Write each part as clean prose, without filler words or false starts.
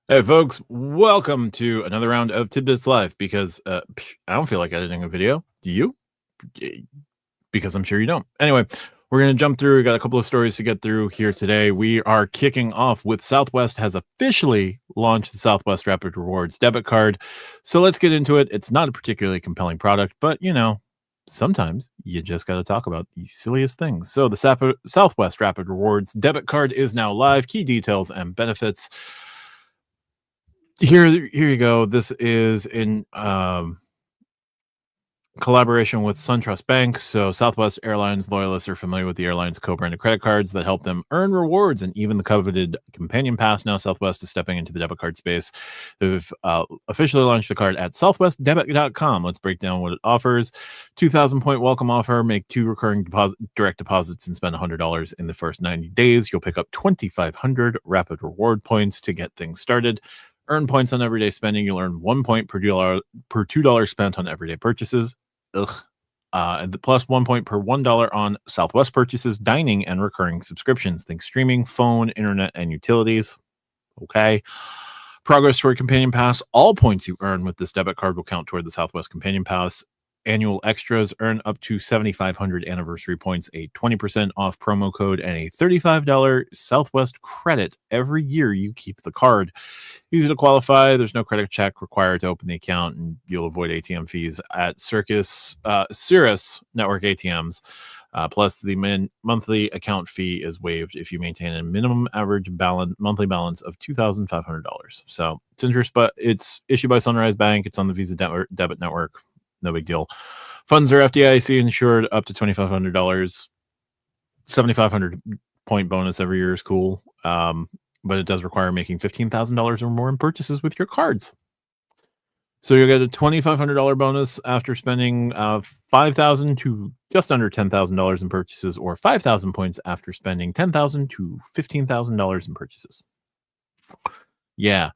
Hey, folks, welcome to another round of Tidbits Live because I don't feel like editing a video. Do you? Because I'm sure you don't. Anyway, we're going to jump through. We got a couple of stories to get through here today. We are kicking off with Southwest has officially launched the Southwest Rapid Rewards Debit Card. So let's get into it. It's not a particularly compelling product, but sometimes you just got to talk about the silliest things. So the Southwest Rapid Rewards Debit Card is now live. Key details and benefits. Here you go. This is in collaboration with SunTrust Bank. So Southwest Airlines loyalists are familiar with the airline's co-branded credit cards that help them earn rewards and even the coveted Companion Pass. Now Southwest is stepping into the debit card space. They've officially launched the card at southwestdebit.com. Let's break down what it offers. 2,000 point welcome offer. Make 2 recurring direct deposits and spend $100 in the first 90 days. You'll pick up 2,500 rapid reward points to get things started. Earn points on everyday spending. You'll earn 1 point per $2 spent on everyday purchases. And plus 1 point per $1 on Southwest purchases, dining, and recurring subscriptions. Think streaming, phone, internet, and utilities. Okay. Progress toward Companion Pass. All points you earn with this debit card will count toward the Southwest Companion Pass. Annual extras earn up to 7,500 anniversary points, a 20% off promo code, and a $35 Southwest credit every year you keep the card. Easy to qualify. There's no credit check required to open the account, and you'll avoid ATM fees at Cirrus Network ATMs. Plus, the monthly account fee is waived if you maintain a minimum average monthly balance of $2,500. So it's interest, but it's issued by Sunrise Bank. It's on the Visa debit network. No big deal. Funds are FDIC insured up to $2,500. 7,500 point bonus every year is cool. But it does require making $15,000 or more in purchases with your cards. So you'll get a $2,500 bonus after spending $5,000 to just under $10,000 in purchases, or 5,000 points after spending $10,000 to $15,000 in purchases. Yeah,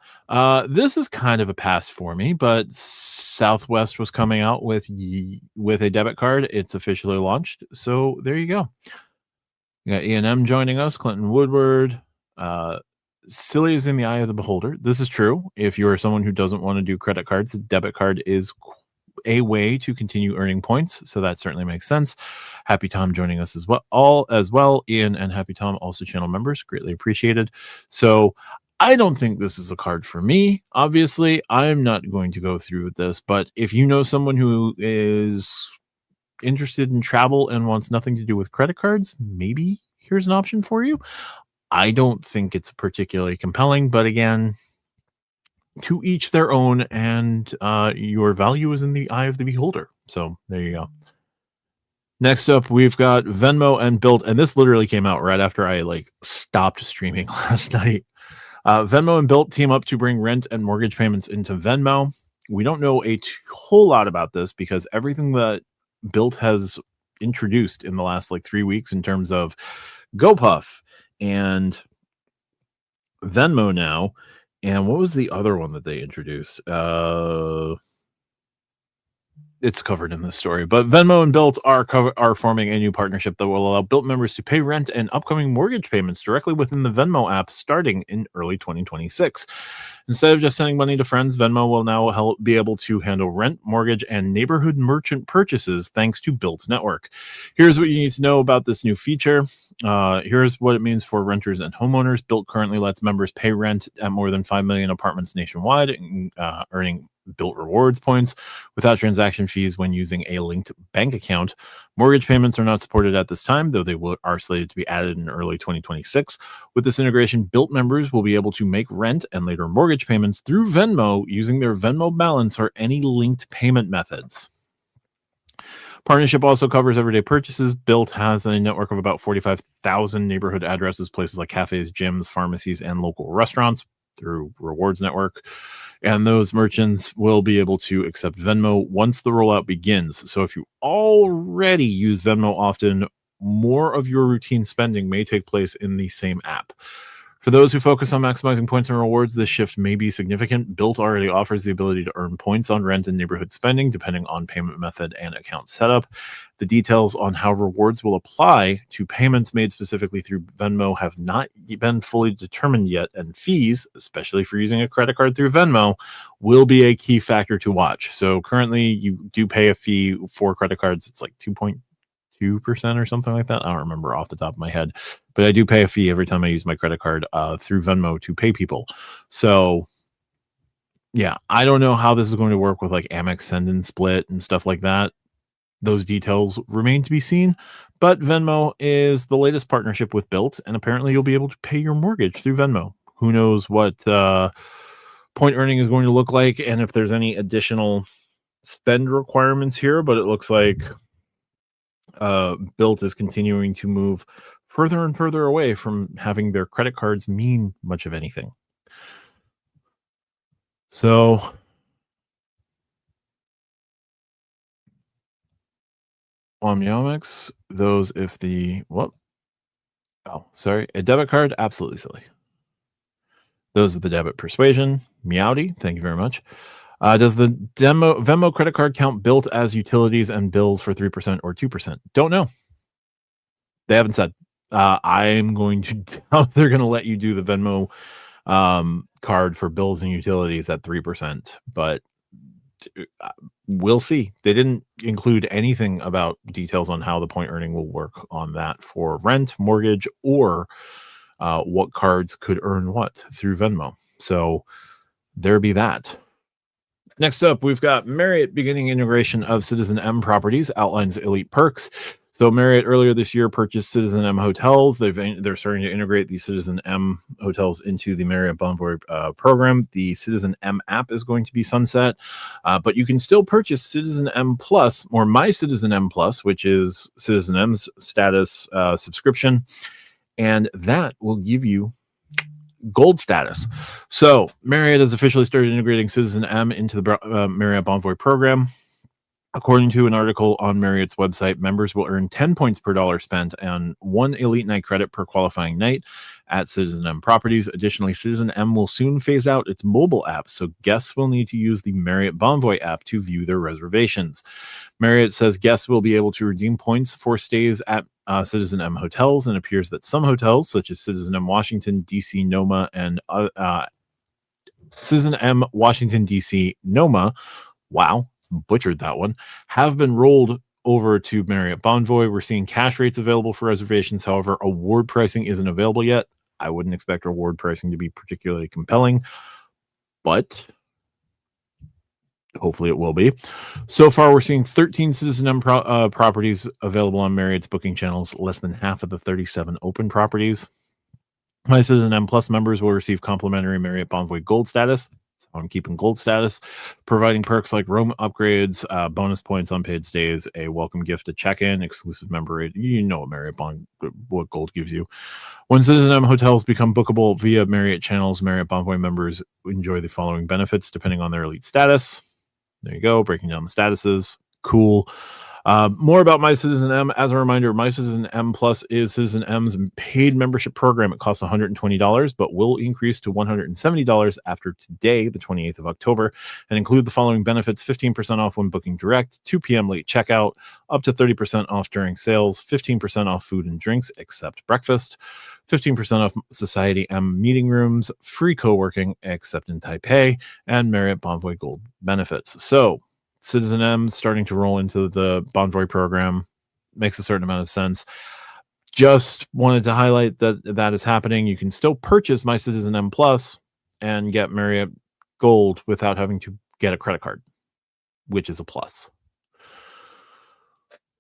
this is kind of a pass for me, but Southwest was coming out with a debit card. It's officially launched, so there you go. You got E&M joining us, Clinton Woodward. Silly is in the eye of the beholder. This is true. If you are someone who doesn't want to do credit cards, the debit card is a way to continue earning points, so that certainly makes sense. Happy Tom joining us as well. Ian and Happy Tom, also channel members, greatly appreciated. So I don't think this is a card for me. Obviously, I'm not going to go through with this, but if you know someone who is interested in travel and wants nothing to do with credit cards, maybe here's an option for you. I don't think it's particularly compelling, but again, to each their own, and your value is in the eye of the beholder. So there you go. Next up, we've got Venmo and Bilt, and this literally came out right after I stopped streaming last night. Venmo and Bilt team up to bring rent and mortgage payments into Venmo. We don't know a whole lot about this because everything that Bilt has introduced in the last 3 weeks in terms of GoPuff and Venmo now, and what was the other one that they introduced? It's covered in this story, but Venmo and Bilt are forming a new partnership that will allow Bilt members to pay rent and upcoming mortgage payments directly within the Venmo app starting in early 2026. Instead of just sending money to friends, Venmo will now be able to handle rent, mortgage, and neighborhood merchant purchases thanks to Bilt's network. Here's what you need to know about this new feature. Here's what it means for renters and homeowners. Bilt currently lets members pay rent at more than 5 million apartments nationwide, earning Bilt rewards points without transaction fees when using a linked bank account. Mortgage payments are not supported at this time, though they are slated to be added in early 2026. With this integration, Bilt members will be able to make rent and later mortgage payments through Venmo using their Venmo balance or any linked payment methods. Partnership also covers everyday purchases. Bilt has a network of about 45,000 neighborhood addresses, places like cafes, gyms, pharmacies, and local restaurants through Rewards Network. And those merchants will be able to accept Venmo once the rollout begins. So if you already use Venmo often, more of your routine spending may take place in the same app. For those who focus on maximizing points and rewards, this shift may be significant. Bilt already offers the ability to earn points on rent and neighborhood spending, depending on payment method and account setup. The details on how rewards will apply to payments made specifically through Venmo have not been fully determined yet, and fees, especially for using a credit card through Venmo, will be a key factor to watch. So currently, you do pay a fee for credit cards. It's like 2.2% or something like that. I don't remember off the top of my head, but I do pay a fee every time I use my credit card through Venmo to pay people. So yeah, I don't know how this is going to work with like Amex Send and Split and stuff like that. Those details remain to be seen, but Venmo is the latest partnership with Bilt, and apparently you'll be able to pay your mortgage through Venmo. Who knows what point earning is going to look like and if there's any additional spend requirements here, but it looks like Bilt is continuing to move further and further away from having their credit cards mean much of anything. So on Amex, those if the a debit card, absolutely silly. Those with the debit persuasion, meowdy, thank you very much. Does the Venmo credit card count Bilt as utilities and bills for 3% or 2%? Don't know. They haven't said. I'm going to doubt they're going to let you do the Venmo card for bills and utilities at 3%, but we'll see. They didn't include anything about details on how the point earning will work on that for rent, mortgage, or what cards could earn what through Venmo. So there be that. Next up, we've got Marriott beginning integration of CitizenM properties, outlines elite perks. So Marriott earlier this year purchased CitizenM hotels. They're starting to integrate the CitizenM hotels into the Marriott Bonvoy program. The CitizenM app is going to be sunset, but you can still purchase CitizenM Plus or My CitizenM Plus, which is CitizenM's status subscription, and that will give you gold status. So Marriott has officially started integrating CitizenM into the Marriott Bonvoy program. According to an article on Marriott's website, members will earn 10 points per dollar spent and 1 Elite Night credit per qualifying night at CitizenM properties. Additionally, CitizenM will soon phase out its mobile app, so guests will need to use the Marriott Bonvoy app to view their reservations. Marriott says guests will be able to redeem points for stays at CitizenM hotels, and it appears that some hotels, such as CitizenM Washington, D.C., NOMA, and CitizenM Washington, D.C., NOMA, wow, butchered that one, have been rolled over to Marriott Bonvoy. We're seeing cash rates available for reservations. However, award pricing isn't available yet. I wouldn't expect award pricing to be particularly compelling, but hopefully it will be. So far, we're seeing 13 CitizenM properties available on Marriott's booking channels, less than half of the 37 open properties. My CitizenM Plus members will receive complimentary Marriott Bonvoy Gold status. So I'm keeping gold status, providing perks like room upgrades, bonus points on paid stays, a welcome gift to check-in, exclusive member rate. You know what gold gives you. When CitizenM hotels become bookable via Marriott channels, Marriott Bonvoy members enjoy the following benefits depending on their elite status. There you go, breaking down the statuses. Cool. More about My CitizenM. As a reminder, My CitizenM Plus is CitizenM's paid membership program. It costs $120, but will increase to $170 after today, the 28th of October, and include the following benefits: 15% off when booking direct, 2 p.m. late checkout, up to 30% off during sales, 15% off food and drinks except breakfast, 15% off Society M meeting rooms, free co-working except in Taipei, and Marriott Bonvoy Gold benefits. So CitizenM starting to roll into the Bonvoy program makes a certain amount of sense. Just wanted to highlight that is happening. You can still purchase My CitizenM Plus and get Marriott Gold without having to get a credit card, which is a plus.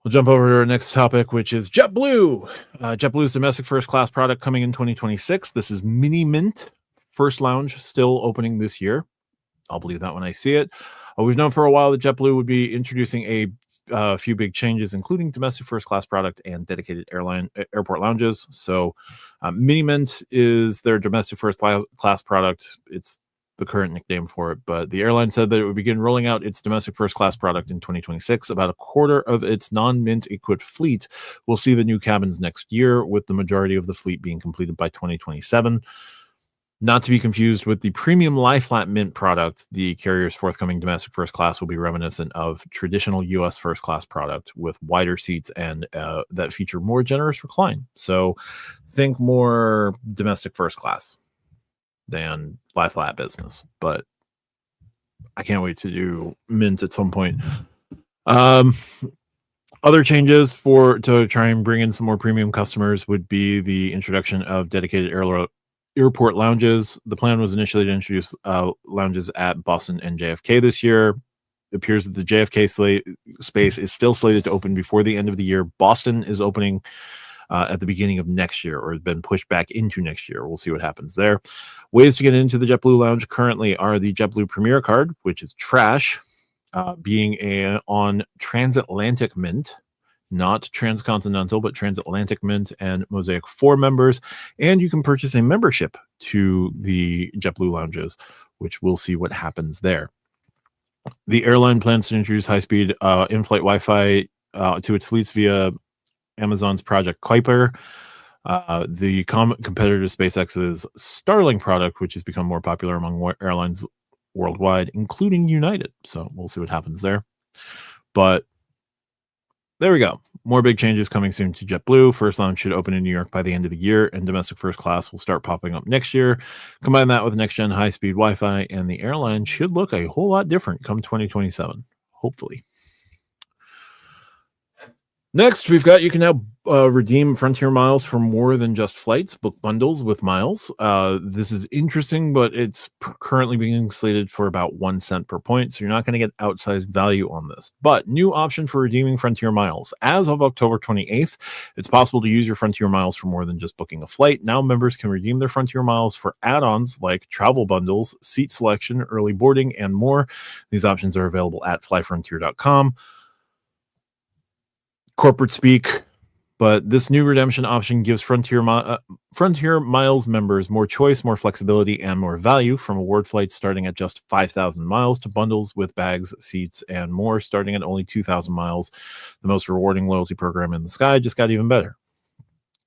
We'll jump over to our next topic, which is JetBlue. JetBlue's domestic first-class product coming in 2026. This is Mini Mint First Lounge, still opening this year. I'll believe that when I see it. We've known for a while that JetBlue would be introducing a few big changes, including domestic first-class product and dedicated airport lounges. So Mini Mint is their domestic first-class product. It's the current nickname for it, but the airline said that it would begin rolling out its domestic first-class product in 2026. About a quarter of its non-Mint equipped fleet will see the new cabins next year, with the majority of the fleet being completed by 2027. Not to be confused with the premium lie flat mint product, the carrier's forthcoming domestic first class will be reminiscent of traditional U.S. first class product with wider seats and that feature more generous recline. So think more domestic first class than lie flat business. But I can't wait to do mint at some point. Other changes to try and bring in some more premium customers would be the introduction of dedicated airport lounges. The plan was initially to introduce lounges at Boston and JFK this year. It appears that the JFK space is still slated to open before the end of the year. Boston is opening at the beginning of next year, or has been pushed back into next year. We'll see what happens there. Ways to get into the JetBlue lounge currently are the JetBlue Premier card, which is trash, being on Transatlantic Mint, not Transcontinental, but Transatlantic Mint and Mosaic 4 members. And you can purchase a membership to the JetBlue lounges, which we'll see what happens there. The airline plans to introduce high-speed in-flight Wi-Fi to its fleets via Amazon's Project Kuiper. The competitor to SpaceX's Starlink product, which has become more popular among airlines worldwide, including United. So we'll see what happens there. But there we go. More big changes coming soon to JetBlue. First lounge should open in New York by the end of the year, and domestic first class will start popping up next year. Combine that with next-gen high-speed Wi-Fi, and the airline should look a whole lot different come 2027, hopefully. Next, we've got you can now redeem Frontier miles for more than just flights. Book bundles with miles. This is interesting, but it's currently being slated for about 1 cent per point, so you're not going to get outsized value on this. But new option for redeeming Frontier miles. As of October 28th, it's possible to use your Frontier miles for more than just booking a flight. Now members can redeem their Frontier miles for add-ons like travel bundles, seat selection, early boarding, and more. These options are available at flyfrontier.com. Corporate speak, but this new redemption option gives Frontier Miles members more choice, more flexibility, and more value, from award flights starting at just 5,000 miles to bundles with bags, seats, and more starting at only 2,000 miles. The most rewarding loyalty program in the sky just got even better.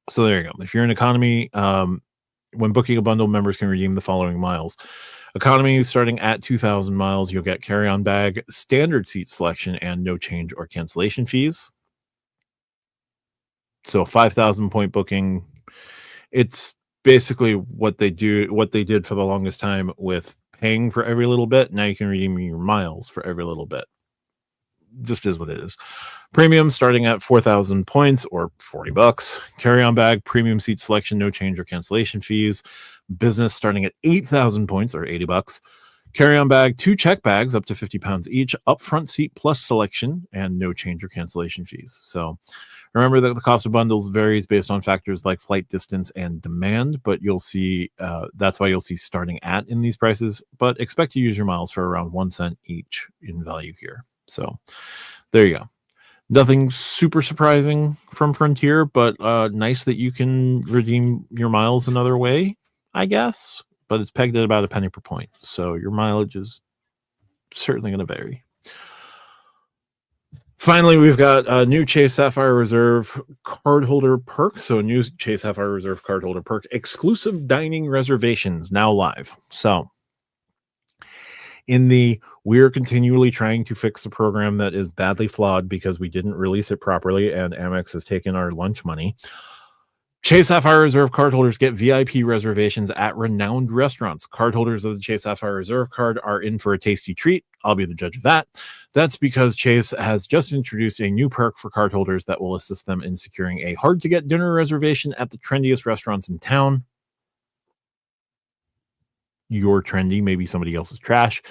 So there you go. If you're in economy, when booking a bundle, members can redeem the following miles. Economy starting at 2,000 miles, you'll get carry-on bag, standard seat selection, and no change or cancellation fees. So 5,000 point booking, it's basically what they did for the longest time with paying for every little bit. Now you can redeem your miles for every little bit. Just is what it is. Premium starting at 4,000 points or $40. Carry-on bag, premium seat selection, no change or cancellation fees. Business starting at 8,000 points or $80. Carry-on bag, 2 check bags up to 50 pounds each, upfront seat plus selection, and no change or cancellation fees. So remember that the cost of bundles varies based on factors like flight distance and demand, but you'll see that's why you'll see starting at in these prices, but expect to use your miles for around 1 cent each in value here. So there you go. Nothing super surprising from Frontier, but nice that you can redeem your miles another way, I guess. But it's pegged at about a penny per point, so your mileage is certainly going to vary. Finally, we've got a new Chase Sapphire Reserve cardholder perk. So a new Chase Sapphire Reserve cardholder perk, exclusive dining reservations, now live. So we're continually trying to fix the program that is badly flawed because we didn't release it properly and Amex has taken our lunch money. Chase Sapphire Reserve cardholders get VIP reservations at renowned restaurants. Cardholders of the Chase Sapphire Reserve card are in for a tasty treat. I'll be the judge of that. That's because Chase has just introduced a new perk for cardholders that will assist them in securing a hard-to-get dinner reservation at the trendiest restaurants in town. You're trendy, maybe somebody else is trash.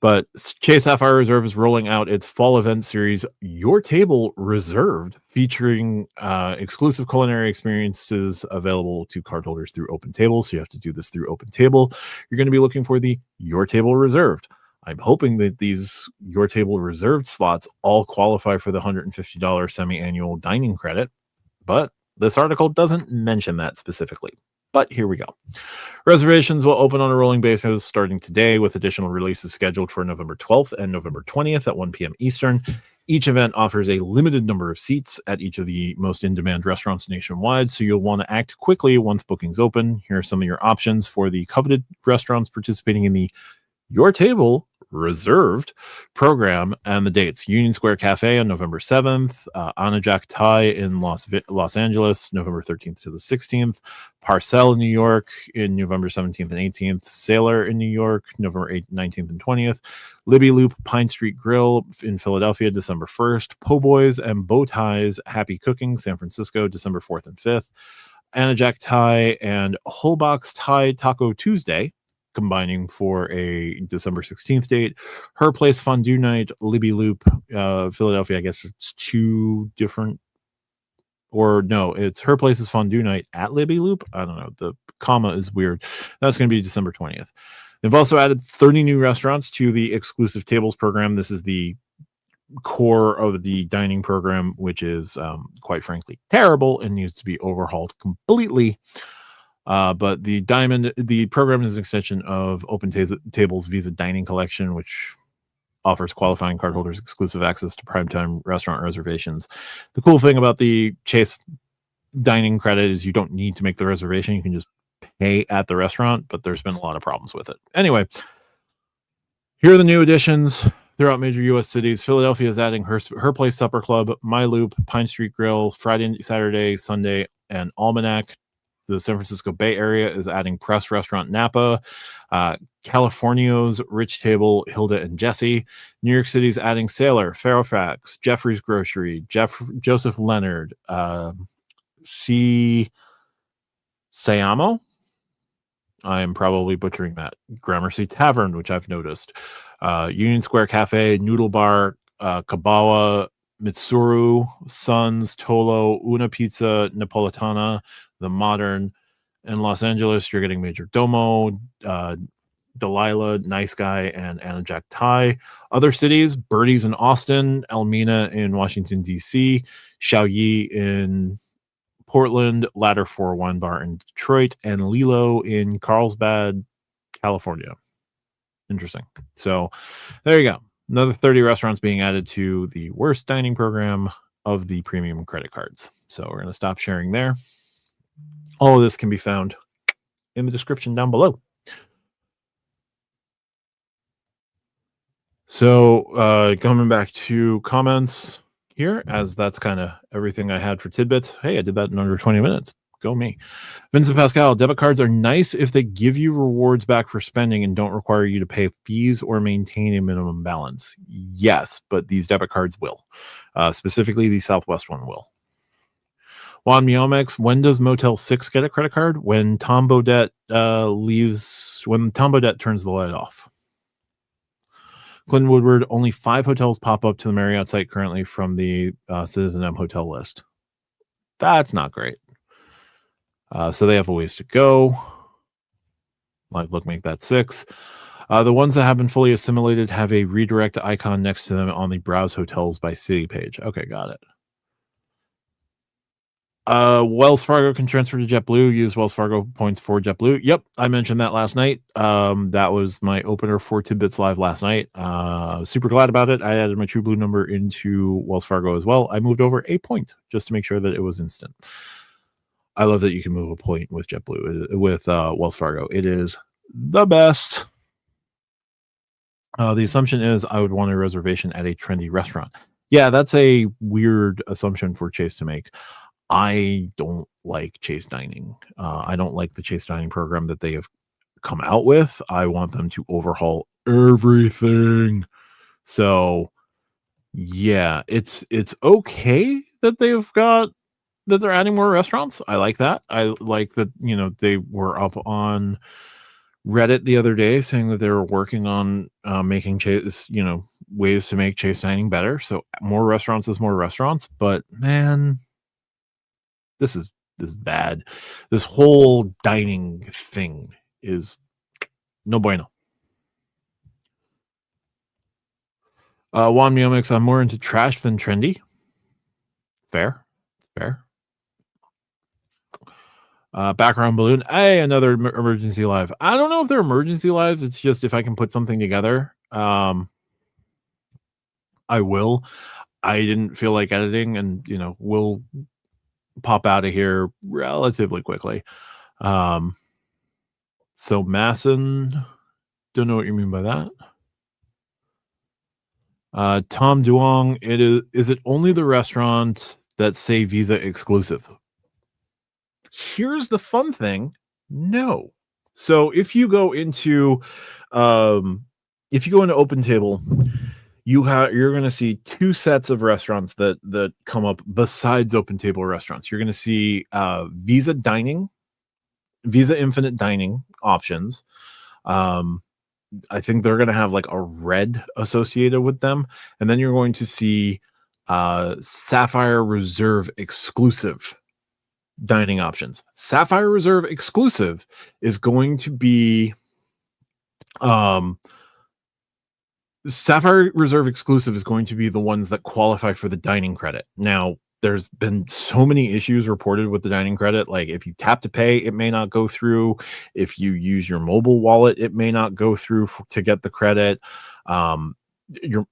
But Chase Sapphire Reserve is rolling out its fall event series, Your Table Reserved, featuring exclusive culinary experiences available to cardholders through OpenTable. So you have to do this through OpenTable. You're going to be looking for the Your Table Reserved. I'm hoping that these Your Table Reserved slots all qualify for the $150 semi-annual dining credit, but this article doesn't mention that specifically. But here we go. Reservations will open on a rolling basis starting today, with additional releases scheduled for November 12th and November 20th at 1 p.m. Eastern. Each event offers a limited number of seats at each of the most in-demand restaurants nationwide, so you'll want to act quickly once bookings open. Here are some of your options for the coveted restaurants participating in the Your Table Reserved program and the dates: Union Square Cafe on November 7th, Anajak Thai in Los Angeles, November 13th to the 16th, Parcel in New York in November 17th and 18th, Sailor in New York, November 8th, 19th and 20th, Libby Loop Pine Street Grill in Philadelphia, December 1st, Po' Boys and Bow Ties Happy Cooking, San Francisco, December 4th and 5th, Anajak Thai and Whole Box Thai Taco Tuesday, combining for a December 16th date. Her Place Fondue Night, Libby Loop, Philadelphia. I guess it's two different, or no, it's Her Place's Fondue Night at Libby Loop. I don't know. The comma is weird. That's going to be December 20th. They've also added 30 new restaurants to the exclusive tables program. This is the core of the dining program, which is quite frankly terrible and needs to be overhauled completely. But the program is an extension of Open Tables Visa Dining Collection, which offers qualifying cardholders exclusive access to primetime restaurant reservations. The cool thing about the Chase dining credit is you don't need to make the reservation. You can just pay at the restaurant, but there's been a lot of problems with it. Anyway, here are the new additions throughout major U.S. cities. Philadelphia is adding Her Place Supper Club, My Loop, Pine Street Grill, Friday, Saturday, Sunday, and Almanac. The San Francisco Bay Area is adding Press Restaurant Napa, Californio's Rich Table, Hilda and Jesse. New York City's adding Sailor, Fairfax, Jeffrey's Grocery, Joseph Leonard, C. Sayamo. I am probably butchering that. Gramercy Tavern, which I've noticed. Union Square Cafe, Noodle Bar, Kabawa, Mitsuru, Suns, Tolo, Una Pizza, Napolitana, The Modern. In Los Angeles, you're getting Major Domo, Delilah, Nice Guy, and Anajak Thai. Other cities: Birdie's in Austin, Elmina in Washington, D.C., Xiaoyi in Portland, Ladder 4 Wine Bar in Detroit, and Lilo in Carlsbad, California. Interesting. So there you go. Another 30 restaurants being added to the worst dining program of the premium credit cards. So we're going to stop sharing there. All of this can be found in the description down below. So coming back to comments here, as that's kind of everything I had for tidbits. Hey, I did that in under 20 minutes. Go me. Vincent Pascal, debit cards are nice if they give you rewards back for spending and don't require you to pay fees or maintain a minimum balance. Yes, but these debit cards will. Specifically, the Southwest one will. Juan Miomex, when does Motel 6 get a credit card? When Tom Bodette turns the light off. Clinton Woodward, only 5 hotels pop up to the Marriott site currently from the CitizenM hotel list. That's not great. So they have a ways to go. Look, make that 6. The ones that have been fully assimilated have a redirect icon next to them on the Browse Hotels by City page. Okay, got it. Wells Fargo can transfer to JetBlue. Use Wells Fargo points for JetBlue. Yep, I mentioned that last night. That was my opener for Tidbits Live last night. Super glad about it. I added my TrueBlue number into Wells Fargo as well. I moved over a point just to make sure that it was instant. I love that you can move a point with JetBlue, with Wells Fargo. It is the best. The assumption is I would want a reservation at a trendy restaurant. Yeah, that's a weird assumption for Chase to make. I don't like Chase Dining. I don't like the Chase Dining program that they have come out with. I want them to overhaul everything. So, yeah, it's okay that they're adding more restaurants. I like that. I like that, they were up on Reddit the other day saying that they were working on making Chase, ways to make Chase Dining better. So more restaurants is more restaurants. But man, this is bad. This whole dining thing is no bueno. Juan Miomex, I'm more into trash than trendy. Fair. Background balloon. Hey, another emergency live. I don't know if they're emergency lives. It's just if I can put something together, I will. I didn't feel like editing, and we'll pop out of here relatively quickly. So Masson, don't know what you mean by that. Tom Duong, is it only the restaurant that say Visa exclusive? Here's the fun thing. No. So if you go into Open Table, you're going to see two sets of restaurants that come up besides Open Table restaurants. You're going to see Visa Infinite Dining options. I think they're going to have like a red associated with them, and then you're going to see Sapphire Reserve exclusive dining options. Sapphire Reserve exclusive is going to be Sapphire Reserve exclusive is going to be the ones that qualify for the dining credit. Now, there's been so many issues reported with the dining credit. Like if you tap to pay, it may not go through. If you use your mobile wallet, it may not go through to get the credit. It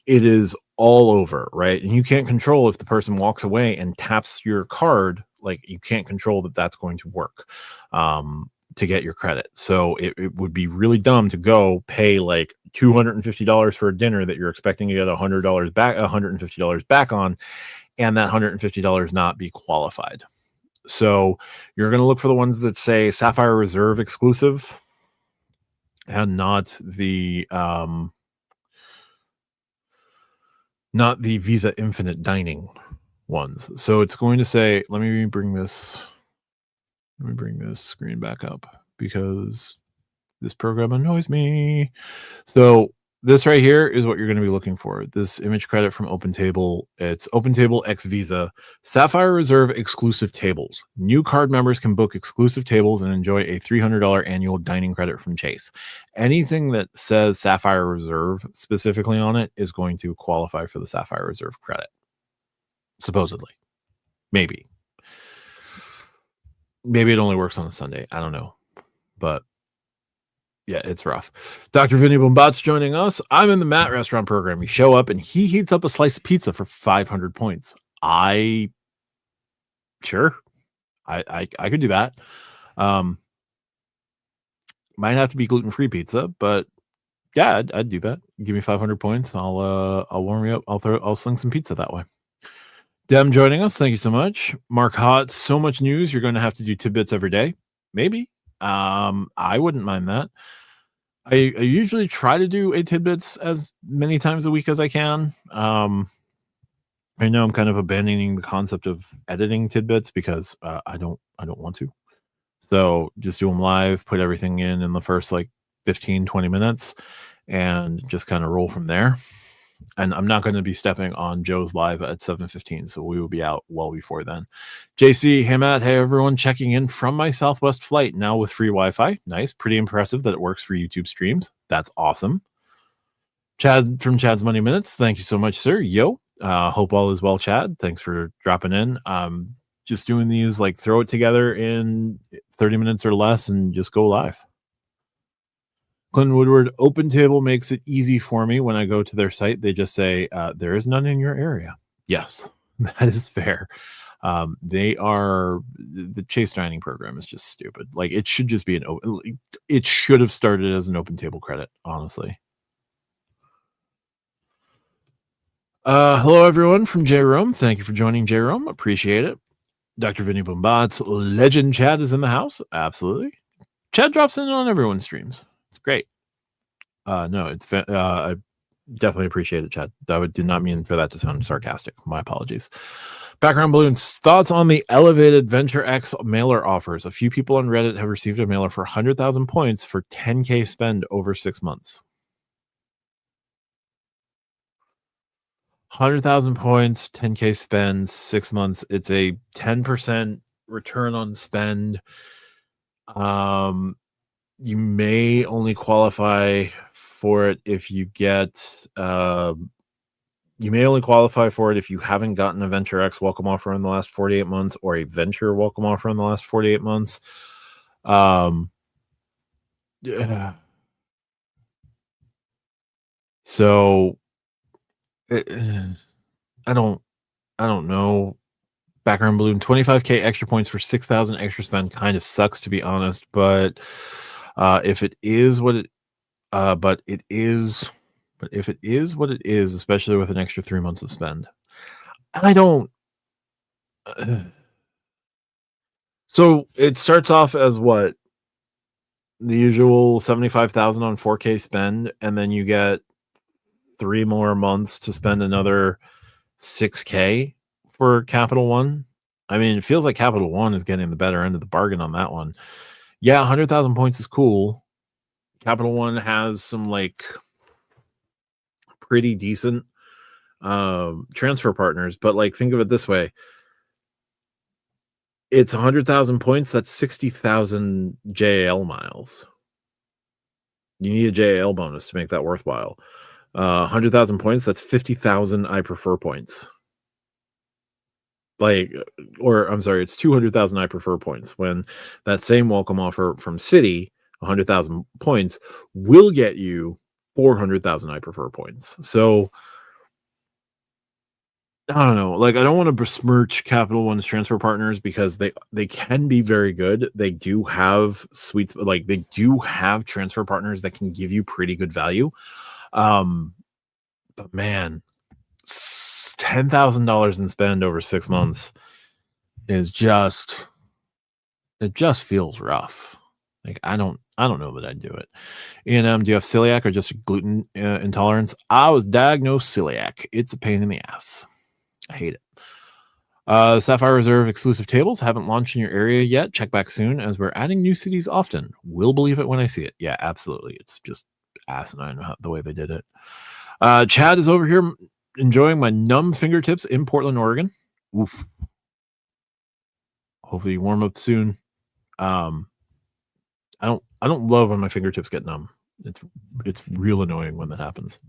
is all over, right? And you can't control if the person walks away and taps your card. Like you can't control that that's going to work to get your credit. So it would be really dumb to go pay like $250 for a dinner that you're expecting to get $150 back on, and that $150 not be qualified. So you're going to look for the ones that say Sapphire Reserve exclusive and not the Visa Infinite Dining ones. So it's going to say, let me bring this screen back up because this program annoys me. So this right here is what you're going to be looking for. This image credit from Open Table. It's Open Table X Visa Sapphire Reserve exclusive tables. New card members can book exclusive tables and enjoy a $300 annual dining credit from Chase. Anything that says Sapphire Reserve specifically on it is going to qualify for the Sapphire Reserve credit. Supposedly. Maybe it only works on a Sunday. I don't know. But yeah, it's rough. Dr. Vinny Bombat's joining us. I'm in the Matt restaurant program. You show up and he heats up a slice of pizza for 500 points. Sure. I could do that. Might have to be gluten-free pizza, but yeah, I'd do that. Give me 500 points. I'll warm you up. I'll sling some pizza that way. Dem joining us. Thank you so much. Mark Hott, so much news. You're going to have to do tidbits every day. Maybe. I wouldn't mind that. I usually try to do a tidbits as many times a week as I can. I know I'm kind of abandoning the concept of editing tidbits because I don't want to. So just do them live, put everything in the first like 15, 20 minutes and just kind of roll from there. And I'm not going to be stepping on Joe's live at 7:15, so we will be out well before then. JC, hey Matt, hey everyone, checking in from my Southwest flight now with free Wi-Fi. Nice, pretty impressive that it works for YouTube streams. That's awesome. Chad from Chad's Money Minutes, thank you so much, sir. Yo, hope all is well, Chad. Thanks for dropping in. Just doing these, like throw it together in 30 minutes or less and just go live. Clinton Woodward, Open Table makes it easy for me. When I go to their site, they just say, there is none in your area. Yes, that is fair. The Chase Dining program is just stupid. Like it should just be it should have started as an Open Table credit, honestly. Hello everyone from J-Rome. Thank you for joining J-Rome. Appreciate it. Dr. Vinny Bombat's legend Chad is in the house. Absolutely. Chad drops in on everyone's streams. It's great. No, it's I definitely appreciate it, Chad. Did not mean for that to sound sarcastic. My apologies. Background balloons. Thoughts on the elevated Venture X mailer offers? A few people on Reddit have received a mailer for 100,000 points for 10K spend over 6 months. 100,000 points, 10K spend, 6 months. It's a 10% return on spend. You may only qualify for it if you get you haven't gotten a Venture X welcome offer in the last 48 months or a Venture welcome offer in the last 48 months. Yeah. So I don't know. Background balloon, 25K extra points for 6,000 extra spend kind of sucks, to be honest, but if it is what it but if it is what it is, especially with an extra 3 months of spend, I don't so it starts off as what? The usual 75,000 on 4K spend, and then you get 3 more months to spend another 6K for Capital One. I mean, it feels like Capital One is getting the better end of the bargain on that one. Yeah, 100,000 points is cool. Capital One has some like pretty decent transfer partners, but like think of it this way. It's 100,000 points, that's 60,000 JAL miles. You need a JAL bonus to make that worthwhile. 100,000 points, that's 50,000 I prefer points. Like, or I'm sorry, it's 200,000 I prefer points, when that same welcome offer from Citi, 100,000 points, will get you 400,000 I prefer points. So I don't know. Like, I don't want to besmirch Capital One's transfer partners because they can be very good. They do have suites, like they do have transfer partners that can give you pretty good value. But man, $10,000 in spend over 6 months is just, it just feels rough. Like I don't know that I'd do it. And do you have celiac or just gluten intolerance? I was diagnosed celiac. It's a pain in the ass. I hate it. Sapphire Reserve exclusive tables haven't launched in your area yet. Check back soon, as we're adding new cities often. Will believe it when I see it. Yeah, absolutely. It's just asinine the way they did it. Chad is over here enjoying my numb fingertips in Portland, Oregon. Oof. Hopefully you warm up soon. I don't love when my fingertips get numb. It's real annoying when that happens.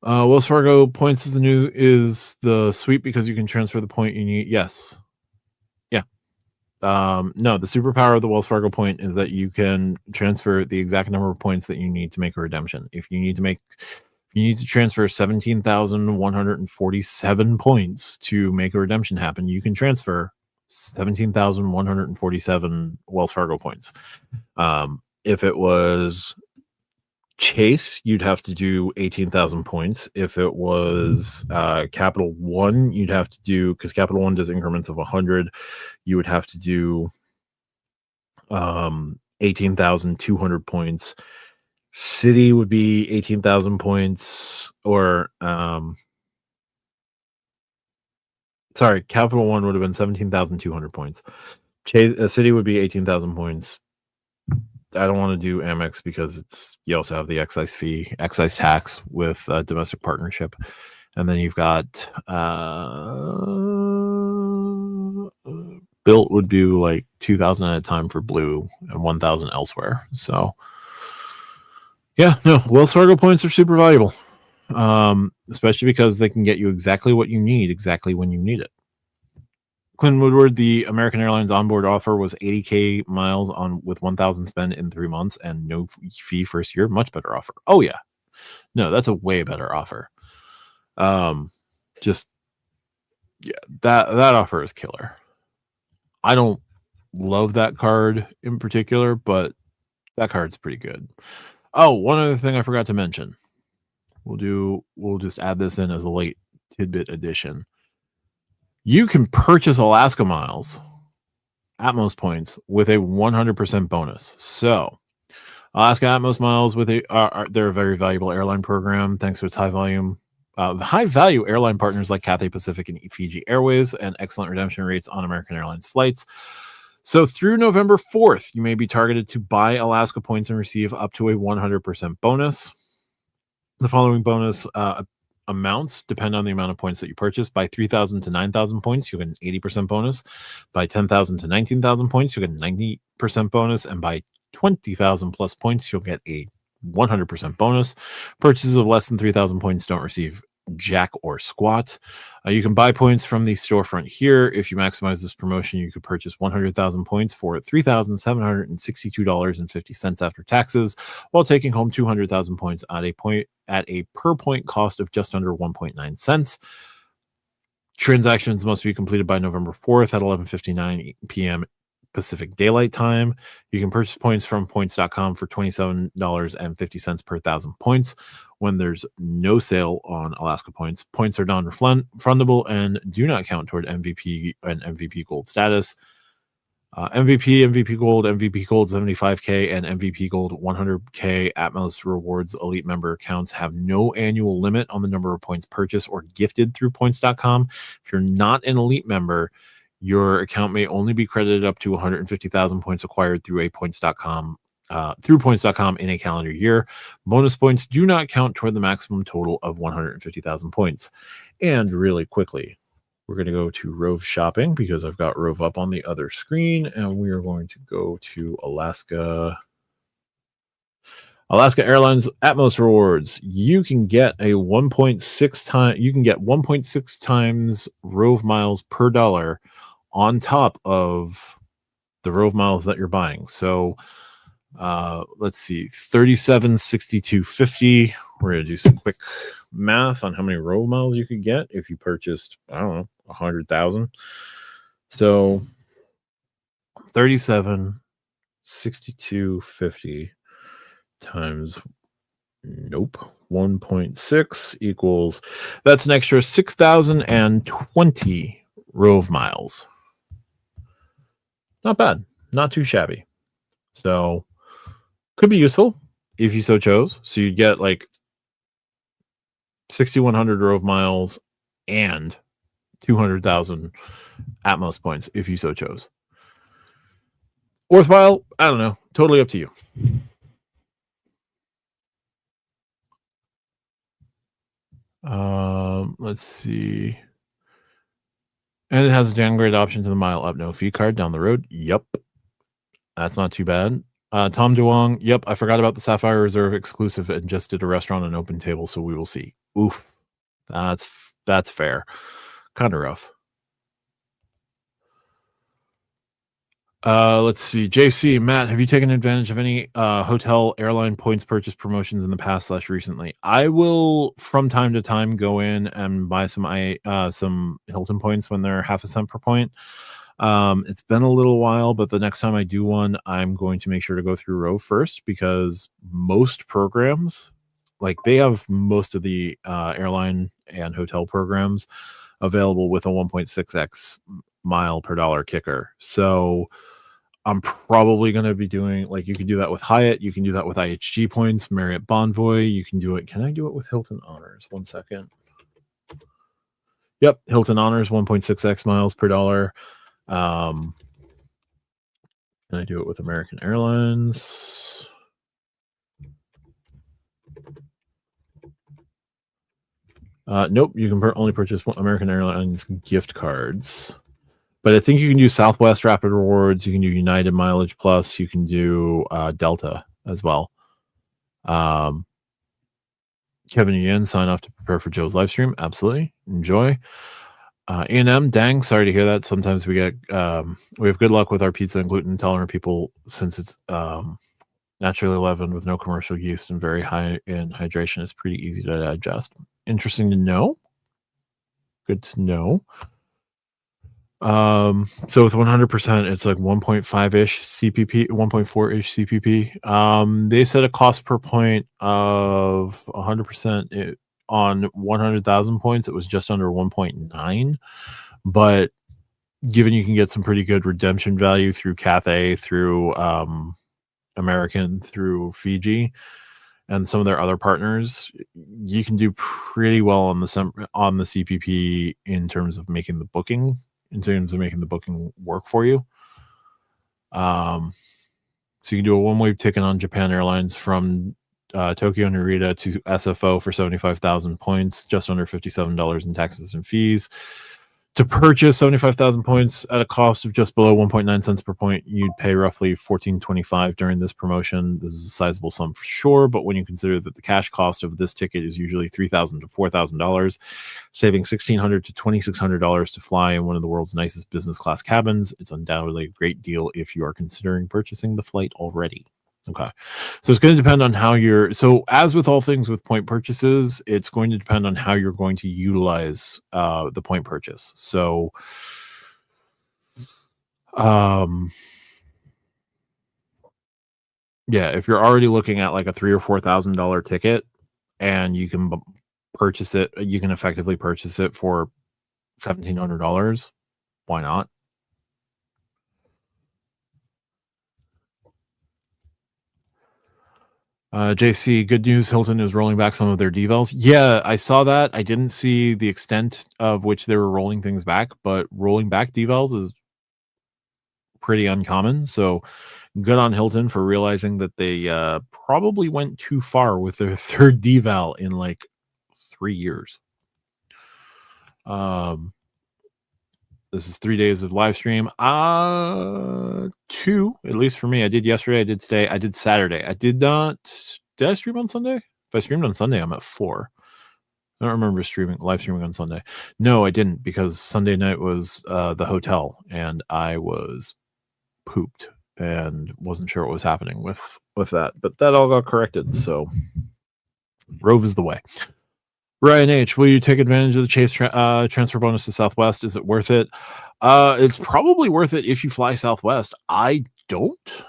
Wells Fargo points is the sweep because you can transfer the point you need. Yes. Yeah. No, the superpower of the Wells Fargo point is that you can transfer the exact number of points that you need to make a redemption. If you need to transfer 17,147 points to make a redemption happen, you can transfer 17,147 Wells Fargo points. If it was Chase, you'd have to do 18,000 points. If it was Capital One, you'd have to do, because Capital One does increments of 100, you would have to do 18,200 points. Citi would be 18,000 points, or sorry, Capital One would have been 17,200 points. Citi would be 18,000 points. I don't want to do Amex because you also have the excise tax with domestic partnership, and then you've got Bilt would do like 2,000 at a time for Blue and 1,000 elsewhere. So yeah, no, Wells Fargo points are super valuable, especially because they can get you exactly what you need exactly when you need it. Clinton Woodward, the American Airlines onboard offer was 80K miles with 1,000 spend in 3 months and no fee first year. Much better offer. Oh yeah, no, that's a way better offer. Just yeah, that offer is killer. I don't love that card in particular, but that card's pretty good. Oh, one other thing I forgot to mention. We'll just add this in as a late tidbit addition. You can purchase Alaska miles Atmos points with a 100% bonus. So Alaska Atmos miles they're a very valuable airline program thanks to its high value airline partners like Cathay Pacific and Fiji Airways, and excellent redemption rates on American Airlines flights. So through November 4th, you may be targeted to buy Alaska points and receive up to a 100% bonus. The following bonus amounts depend on the amount of points that you purchase. By 3,000 to 9,000 points, you get an 80% bonus. By 10,000 to 19,000 points, you get a 90% bonus. And by 20,000 plus points, you'll get a 100% bonus. Purchases of less than 3,000 points don't receive jack or squat. You can buy points from the storefront here. If you maximize this promotion, you could purchase 100,000 points for $3,762.50 after taxes, while taking home 200,000 points at a per point cost of just under 1.9 cents. Transactions must be completed by November 4th at 11:59 p.m. Pacific Daylight Time. You can purchase points from points.com for $27.50 per 1,000 points. When there's no sale on Alaska points, points are non-refundable and do not count toward MVP and MVP Gold status. MVP Gold 75K, and MVP Gold 100K Atmos Rewards Elite member accounts have no annual limit on the number of points purchased or gifted through points.com. If you're not an Elite member, your account may only be credited up to 150,000 points acquired through points.com in a calendar year. Bonus points do not count toward the maximum total of 150,000 points. And really quickly, we're going to go to Rove shopping because I've got Rove up on the other screen, and we are going to go to Alaska Airlines Atmos Rewards. You can get a 1.6 times Rove miles per dollar on top of the Rove miles that you're buying. So let's see, 37.62.50. We're going to do some quick math on how many Rove miles you could get if you purchased, I don't know, 100,000. So 37.62.50 times 1.6 equals, that's an extra 6,020 Rove miles. Not bad, not too shabby. So could be useful if you so chose. So you'd get like 6,100 Rove miles and 200,000 Atmos points if you so chose. Worthwhile? I don't know. Totally up to you. Let's see. And it has a downgrade option to the mile up no fee card down the road. Yep. That's not too bad. Tom DeWong. Yep. I forgot about the Sapphire Reserve exclusive and just did a restaurant and open table. So we will see. Oof. That's fair. Kind of rough. Let's see. JC, Matt, have you taken advantage of any hotel airline points purchase promotions in the past / recently? I will from time to time go in and buy some Hilton points when they're half a cent per point. It's been a little while, but the next time I do one, I'm going to make sure to go through Rove first, because most programs, like they have most of the airline and hotel programs available with a 1.6x mile per dollar kicker. So I'm probably going to be doing, like, you can do that with Hyatt, you can do that with IHG points, Marriott Bonvoy, you can do it. Can I do it with Hilton Honors? 1 second. Yep, Hilton Honors 1.6x miles per dollar. Can I do it with American Airlines? Nope, you can only purchase American Airlines gift cards. But I think you can do Southwest Rapid Rewards. You can do United Mileage Plus. You can do Delta as well. Kevin Yin, sign off to prepare for Joe's live stream. Absolutely. Enjoy. A&M, dang, sorry to hear that. Sometimes we have good luck with our pizza and gluten intolerant people, since it's naturally leavened with no commercial yeast and very high in hydration. It's pretty easy to digest. Interesting to know. Good to know. So with 100%, it's like 1.5-ish CPP, 1.4-ish CPP. They said a cost per point of 100% on 100,000 points. It was just under 1.9, but given you can get some pretty good redemption value through Cathay, through American, through Fiji, and some of their other partners, you can do pretty well on the CPP in terms of making the booking. Work for you. So you can do a one-way ticket on Japan Airlines from Tokyo Narita to SFO for 75,000 points, just under $57 in taxes and fees. To purchase 75,000 points at a cost of just below 1.9 cents per point, you'd pay roughly $14.25 during this promotion. This is a sizable sum for sure, but when you consider that the cash cost of this ticket is usually $3,000 to $4,000, saving $1,600 to $2,600 to fly in one of the world's nicest business class cabins, it's undoubtedly a great deal if you are considering purchasing the flight already. Okay. So it's going to depend on how you're, so as with all things with point purchases, it's going to depend on how you're going to utilize the point purchase. So, yeah, if you're already looking at like a $3,000 or $4,000 ticket and you can purchase it, you can effectively purchase it for $1,700. Why not? JC, good news. Hilton is rolling back some of their devals. Yeah, I saw that. I didn't see the extent of which they were rolling things back, but rolling back devals is pretty uncommon. So good on Hilton for realizing that they probably went too far with their third deval in like 3 years. This is 3 days of live stream. 2, at least for me. I did yesterday. I did today. I did Saturday. I did not. Did I stream on Sunday? If I streamed on Sunday, I'm at 4. I don't remember live streaming on Sunday. No, I didn't, because Sunday night was the hotel, and I was pooped and wasn't sure what was happening with that. But that all got corrected. So Rove is the way. Ryan H, will you take advantage of the Chase transfer bonus to Southwest? Is it worth it? It's probably worth it if you fly Southwest. I don't.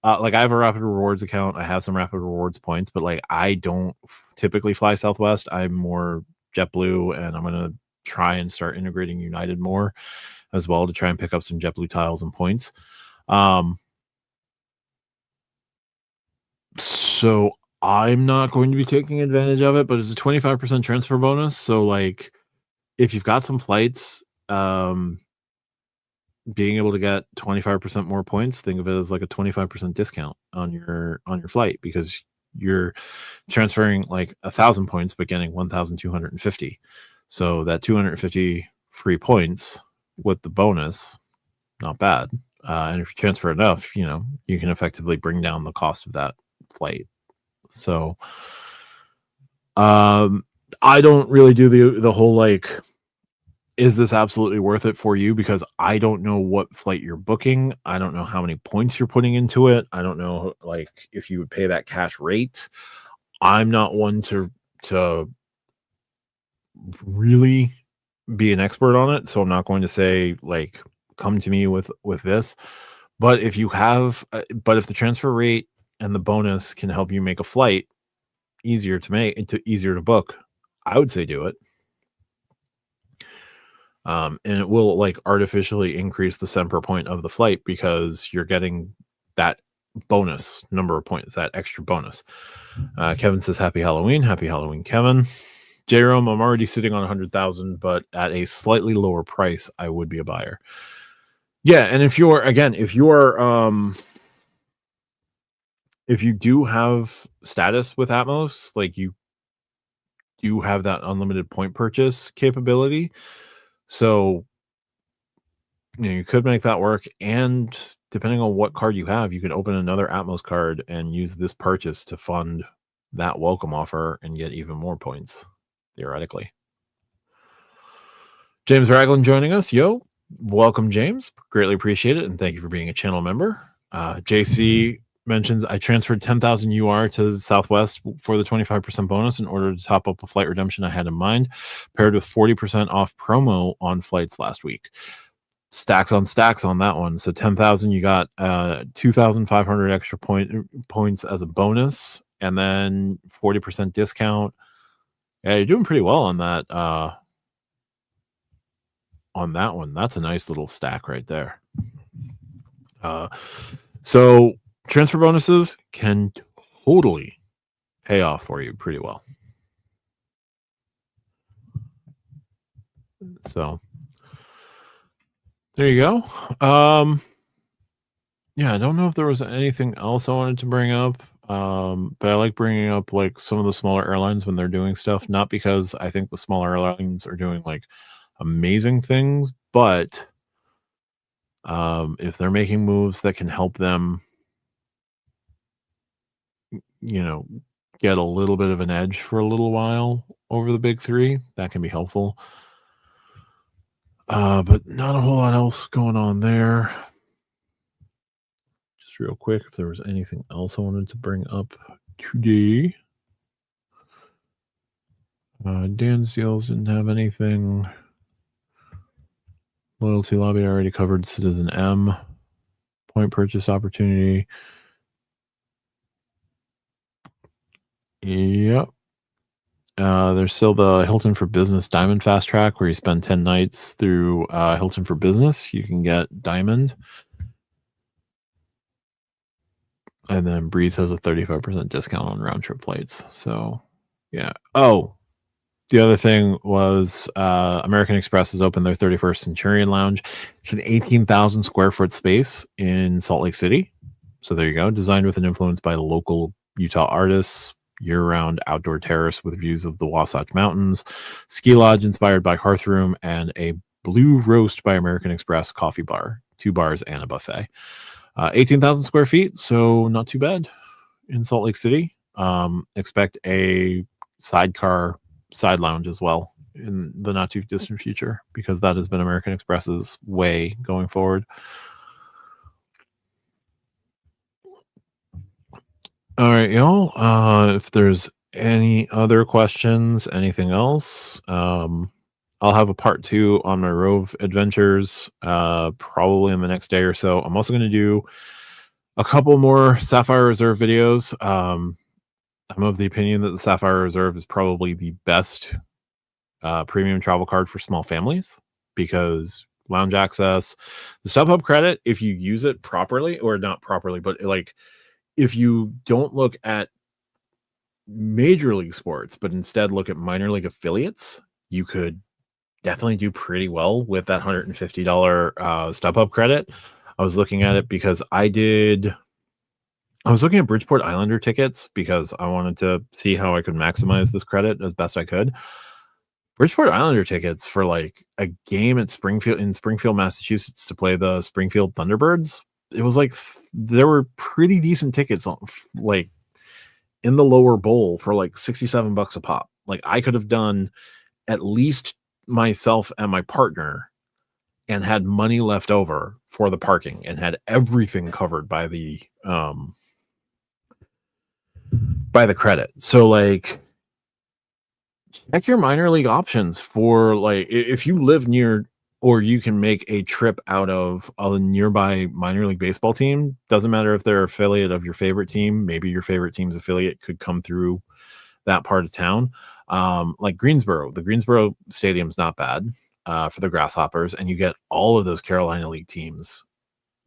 Like, I have a Rapid Rewards account. I have some Rapid Rewards points, but like, I don't typically fly Southwest. I'm more JetBlue, and I'm gonna try and start integrating United more as well to try and pick up some JetBlue tiles and points. So I'm not going to be taking advantage of it, but it's a 25% transfer bonus. So like, if you've got some flights, being able to get 25% more points, think of it as like a 25% discount on your flight, because you're transferring like 1,000 points but getting 1,250. So that 250 free points with the bonus, not bad. And if you transfer enough, you can effectively bring down the cost of that flight. So I don't really do the whole like, is this absolutely worth it for you? Because I don't know what flight you're booking. I don't know how many points you're putting into it. I don't know like if you would pay that cash rate. I'm not one to really be an expert on it, so I'm not going to say like come to me with this. But if you have, if the transfer rate and the bonus can help you make a flight easier to book, I would say do it. And it will like artificially increase the cent per point of the flight because you're getting that bonus number of points, that extra bonus. Kevin says, happy Halloween, Kevin. Jerome, I'm already sitting on 100,000, but at a slightly lower price, I would be a buyer. Yeah, and if you do have status with Atmos, like you do have that unlimited point purchase capability. So, you could make that work. And depending on what card you have, you can open another Atmos card and use this purchase to fund that welcome offer and get even more points, theoretically. James Ragland joining us. Yo, welcome, James. Greatly appreciate it. And thank you for being a channel member. JC mentions, I transferred 10,000 UR to Southwest for the 25% bonus in order to top up a flight redemption I had in mind, paired with 40% off promo on flights last week. Stacks on stacks on that one. So 10,000, you got 2,500 extra points as a bonus, and then 40% discount. Yeah, you're doing pretty well on that. On that one, that's a nice little stack right there. So transfer bonuses can totally pay off for you pretty well. So there you go. Yeah, I don't know if there was anything else I wanted to bring up. But I like bringing up like some of the smaller airlines when they're doing stuff, not because I think the smaller airlines are doing like amazing things, but if they're making moves that can help them, get a little bit of an edge for a little while over the big three, that can be helpful. But not a whole lot else going on there. Just real quick, if there was anything else I wanted to bring up today. Dan's deals didn't have anything. Loyalty lobby, I already covered. CitizenM. Point purchase opportunity. Yep. There's still the Hilton for Business Diamond Fast Track, where you spend 10 nights through Hilton for Business. You can get Diamond. And then Breeze has a 35% discount on round trip flights. So, yeah. Oh, the other thing was American Express has opened their 31st Centurion Lounge. It's an 18,000 square foot space in Salt Lake City. So there you go. Designed with an influence by local Utah artists, year-round outdoor terrace with views of the Wasatch Mountains, ski lodge inspired by Hearth Room, and a Blue Roast by American Express coffee bar, 2 bars, and a buffet. 18,000 square feet, so not too bad in Salt Lake City. Expect a sidecar side lounge as well in the not too distant future, because that has been American Express's way going forward. All right, y'all. If there's any other questions, anything else, I'll have a part 2 on my Rove adventures probably in the next day or so. I'm also going to do a couple more Sapphire Reserve videos. I'm of the opinion that the Sapphire Reserve is probably the best premium travel card for small families, because lounge access, the StubHub credit, if you use it properly, or not properly, but like if you don't look at major league sports, but instead look at minor league affiliates, you could definitely do pretty well with that $150 StubHub credit. I was looking at it because I was looking at Bridgeport Islander tickets because I wanted to see how I could maximize this credit as best I could. Bridgeport Islander tickets for like a game at Springfield, Massachusetts, to play the Springfield Thunderbirds. It was like there were pretty decent tickets on, like in the lower bowl for like $67 a pop. Like I could have done at least myself and my partner and had money left over for the parking and had everything covered by the credit. So like check your minor league options for, like, if you live near or you can make a trip out of a nearby minor league baseball team. Doesn't matter if they're affiliate of your favorite team. Maybe your favorite team's affiliate could come through that part of town. Like Greensboro, the Greensboro Stadium's not bad for the Grasshoppers, and you get all of those Carolina League teams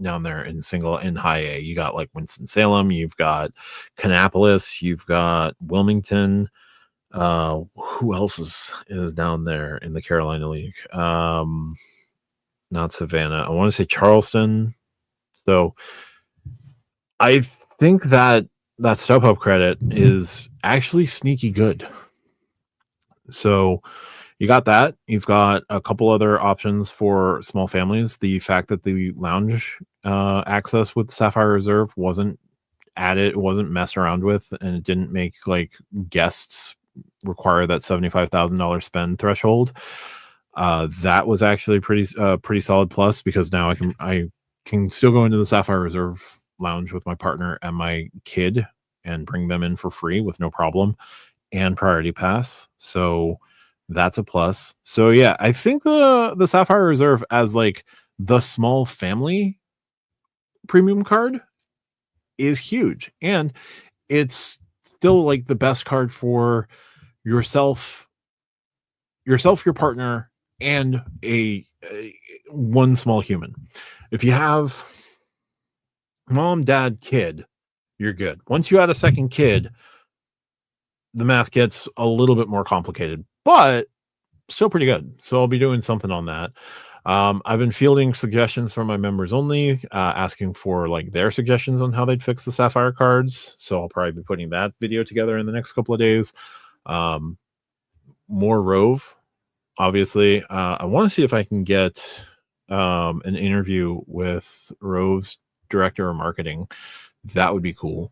down there in high A. You got like Winston-Salem, you've got Kannapolis, you've got Wilmington. Who else is down there in the Carolina League? Not Savannah. I want to say Charleston. So I think that StubHub credit is actually sneaky good. So you got that. You've got a couple other options for small families. The fact that the lounge access with Sapphire Reserve wasn't added, it wasn't messed around with, and it didn't make like guests require that $75,000 spend threshold. That was actually pretty solid plus, because now I can still go into the Sapphire Reserve lounge with my partner and my kid and bring them in for free with no problem, and priority pass. So that's a plus. So yeah, I think the Sapphire Reserve as like the small family premium card is huge, and it's still like the best card for yourself, your partner, and a one small human. If you have mom, dad, kid, you're good. Once you add a second kid, the math gets a little bit more complicated, but still pretty good. So I'll be doing something on that. I've been fielding suggestions from my members only, asking for like their suggestions on how they'd fix the Sapphire cards. So I'll probably be putting that video together in the next couple of days. More Rove obviously. I want to see if I can get an interview with Rove's director of marketing. That would be cool.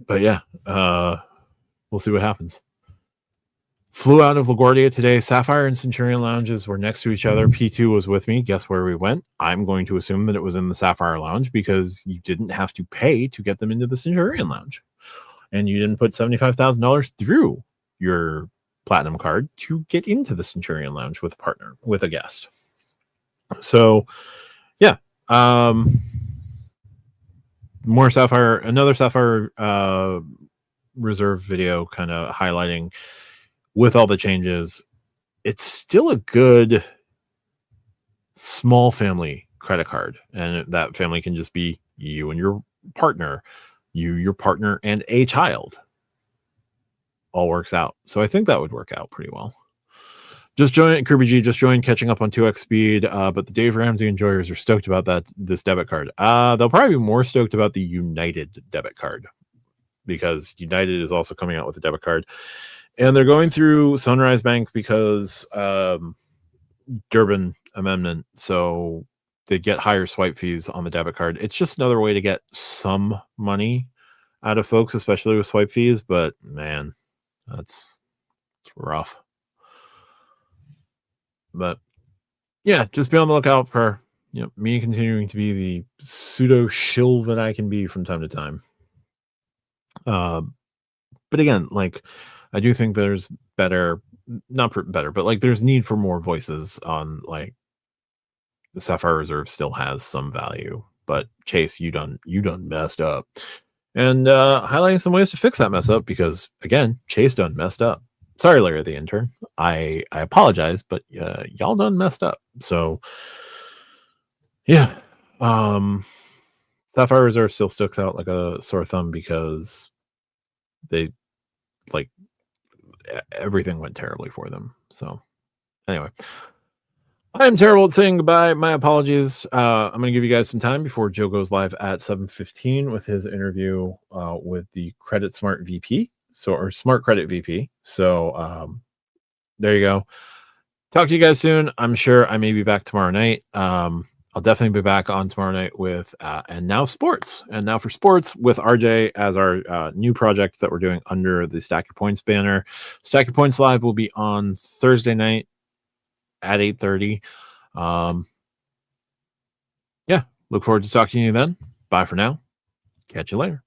But yeah, we'll see what happens. Flew out of LaGuardia today. Sapphire and Centurion lounges were next to each other. P2 was with me. Guess where we went? I'm going to assume that it was in the Sapphire lounge because you didn't have to pay to get them into the Centurion lounge. And you didn't put $75,000 through your platinum card to get into the Centurion lounge with a partner, with a guest. So yeah. More Sapphire, another Sapphire Reserve video kind of highlighting with all the changes, it's still a good small family credit card. And that family can just be you and your partner, your partner, and a child. All works out. So I think that would work out pretty well. Just joined, Kirby G just joined, catching up on 2x speed, but the Dave Ramsey enjoyers are stoked about this debit card. They'll probably be more stoked about the United debit card because United is also coming out with a debit card. And they're going through Sunrise Bank because Durbin Amendment, so they get higher swipe fees on the debit card. It's just another way to get some money out of folks, especially with swipe fees, but man, that's rough. But yeah, just be on the lookout for me continuing to be the pseudo shill that I can be from time to time. But again, like I do think there's better, but like there's need for more voices on like the Sapphire Reserve still has some value, but Chase, you done messed up, and highlighting some ways to fix that mess up because again, Chase done messed up. Sorry, Larry the intern. I apologize, but y'all done messed up. So yeah, Sapphire Reserve still sticks out like a sore thumb because they like everything went terribly for them. So anyway, I'm terrible at saying goodbye. My apologies. I'm going to give you guys some time before Joe goes live at 7:15 with his interview with the Credit Smart VP. Or Smart Credit VP. So there you go. Talk to you guys soon. I'm sure I may be back tomorrow night. I'll definitely be back on tomorrow night with and now sports. And now for sports with RJ as our new project that we're doing under the Stack Your Points banner. Stack Your Points Live will be on Thursday night at 8:30. Yeah, look forward to talking to you then. Bye for now. Catch you later.